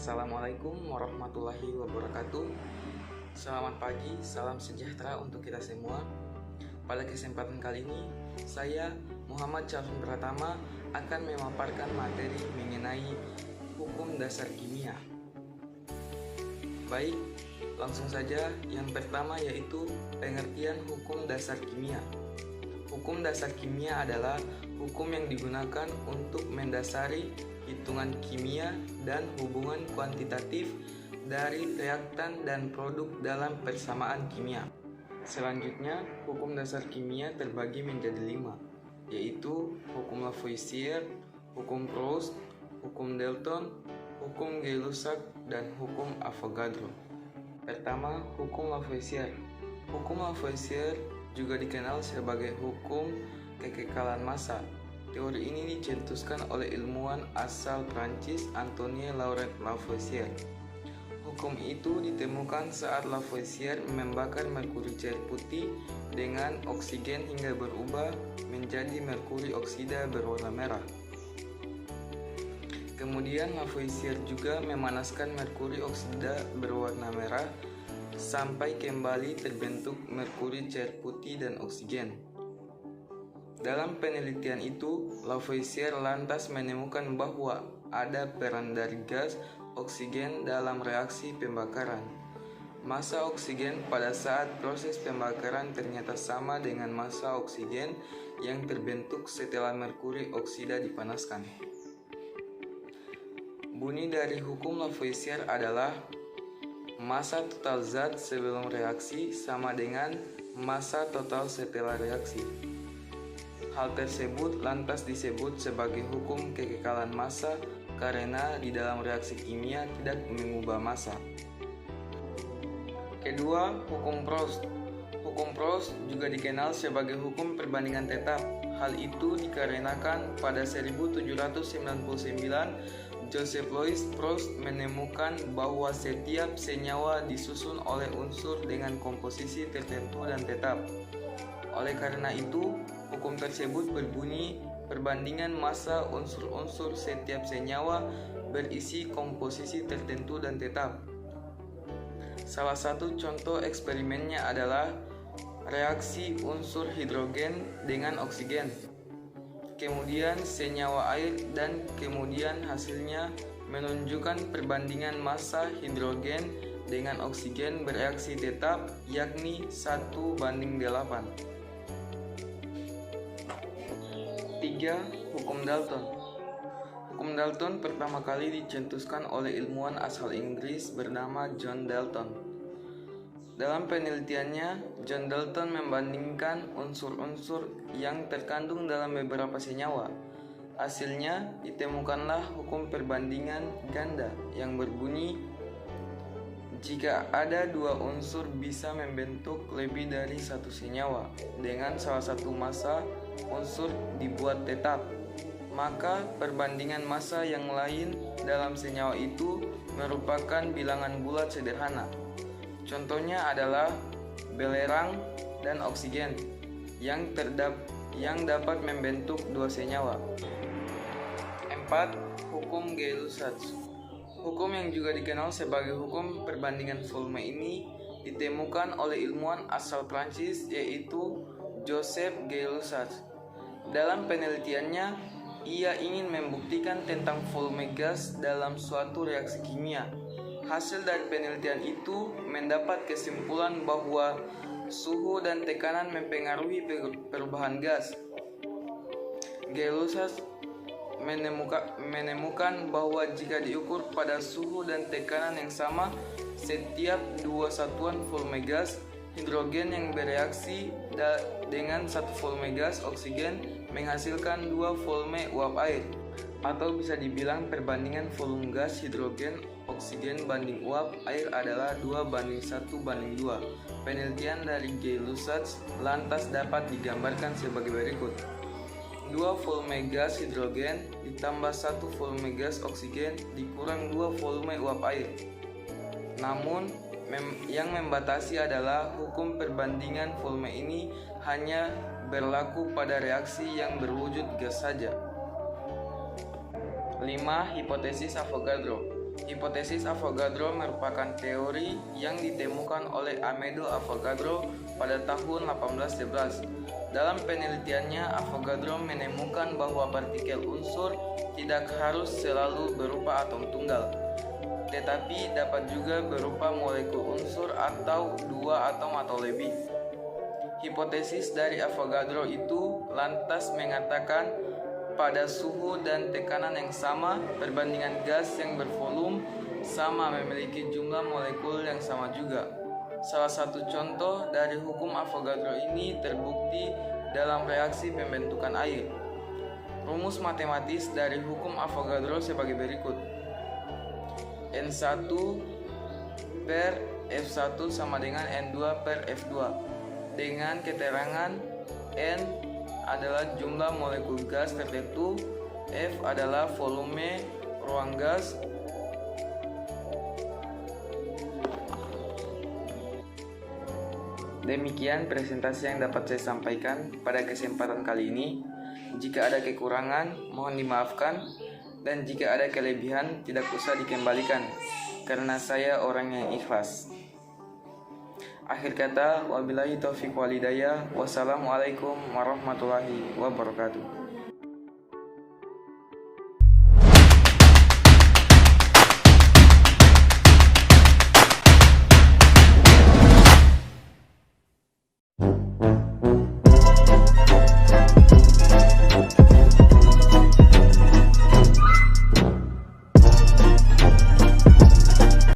Assalamualaikum warahmatullahi wabarakatuh. Selamat pagi, salam sejahtera untuk kita semua. Pada kesempatan kali ini, saya Muhammad Syafin Pratama akan memaparkan materi mengenai hukum dasar kimia. Baik, langsung saja. Yang pertama yaitu pengertian hukum dasar kimia. Hukum dasar kimia adalah hukum yang digunakan untuk mendasari hitungan kimia dan hubungan kuantitatif dari reaktan dan produk dalam persamaan kimia. Selanjutnya, hukum dasar kimia terbagi menjadi 5, yaitu hukum Lavoisier, hukum Proust, hukum Dalton, hukum Gay-Lussac, dan hukum Avogadro. Pertama, hukum Lavoisier. Hukum Lavoisier juga dikenal sebagai hukum kekekalan massa. Teori ini dicetuskan oleh ilmuwan asal Prancis Antoine Laurent Lavoisier. Hukum itu ditemukan saat Lavoisier membakar merkuri cair putih dengan oksigen hingga berubah menjadi merkuri oksida berwarna merah. Kemudian Lavoisier juga memanaskan merkuri oksida berwarna merah sampai kembali terbentuk merkuri cair putih dan oksigen. Dalam penelitian itu, Lavoisier lantas menemukan bahwa ada peran dari gas oksigen dalam reaksi pembakaran. Massa oksigen pada saat proses pembakaran ternyata sama dengan massa oksigen yang terbentuk setelah merkuri oksida dipanaskan. Bunyi dari hukum Lavoisier adalah massa total zat sebelum reaksi sama dengan massa total setelah reaksi. Hal tersebut lantas disebut sebagai hukum kekekalan massa karena di dalam reaksi kimia tidak mengubah massa. Kedua, hukum Proust. Hukum Proust juga dikenal sebagai hukum perbandingan tetap. Hal itu dikarenakan pada 1799 Joseph Louis Proust menemukan bahwa setiap senyawa disusun oleh unsur dengan komposisi tertentu dan tetap. Oleh karena itu, hukum tersebut berbunyi perbandingan massa unsur-unsur setiap senyawa berisi komposisi tertentu dan tetap. Salah satu contoh eksperimennya adalah reaksi unsur hidrogen dengan oksigen, kemudian senyawa air, dan kemudian hasilnya menunjukkan perbandingan massa hidrogen dengan oksigen bereaksi tetap, yakni 1:8. 3. Hukum Dalton. Hukum Dalton pertama kali dicetuskan oleh ilmuwan asal Inggris bernama John Dalton. Dalam penelitiannya, John Dalton membandingkan unsur-unsur yang terkandung dalam beberapa senyawa. Hasilnya, ditemukanlah hukum perbandingan ganda yang berbunyi, jika ada 2 unsur bisa membentuk lebih dari satu senyawa dengan salah satu massa unsur dibuat tetap, maka perbandingan massa yang lain dalam senyawa itu merupakan bilangan bulat sederhana. Contohnya adalah belerang dan oksigen yang dapat membentuk 2 senyawa. 4. Hukum Gay-Lussac. Hukum yang juga dikenal sebagai hukum perbandingan volume ini ditemukan oleh ilmuwan asal Prancis yaitu Joseph Gay-Lussac. Dalam penelitiannya, ia ingin membuktikan tentang volume gas dalam suatu reaksi kimia. Hasil dari penelitian itu mendapat kesimpulan bahwa suhu dan tekanan mempengaruhi perubahan gas. Gay-Lussac menemukan bahwa jika diukur pada suhu dan tekanan yang sama, setiap 2 satuan volume gas hidrogen yang bereaksi dengan 1 volume gas oksigen menghasilkan 2 volume uap air, atau bisa dibilang perbandingan volume gas hidrogen oksigen banding uap air adalah 2:1:2. Penelitian dari Gay-Lussac lantas dapat digambarkan sebagai berikut. 2 volume gas hidrogen ditambah 1 volume gas oksigen dikurang 2 volume uap air. Namun, yang membatasi adalah hukum perbandingan volume ini hanya berlaku pada reaksi yang berwujud gas saja. 5. Hipotesis Avogadro. Hipotesis Avogadro merupakan teori yang ditemukan oleh Amedeo Avogadro pada tahun 1811. Dalam penelitiannya, Avogadro menemukan bahwa partikel unsur tidak harus selalu berupa atom tunggal, tetapi dapat juga berupa molekul unsur atau dua atom atau lebih. Hipotesis dari Avogadro itu lantas mengatakan pada suhu dan tekanan yang sama, perbandingan gas yang bervolume sama memiliki jumlah molekul yang sama juga. Salah satu contoh dari hukum Avogadro ini terbukti dalam reaksi pembentukan air. Rumus matematis dari hukum Avogadro sebagai berikut. N1 per F1 sama dengan N2 per F2 dengan keterangan N adalah jumlah molekul gas tertentu, F adalah volume ruang gas, demikian presentasi yang dapat saya sampaikan pada kesempatan kali ini. Jika ada kekurangan, mohon dimaafkan, dan jika ada kelebihan, tidak usah dikembalikan, karena saya orang yang ikhlas. Akhir kata, wabillahi taufiq walhidayah. Wassalamualaikum warahmatullahi wabarakatuh.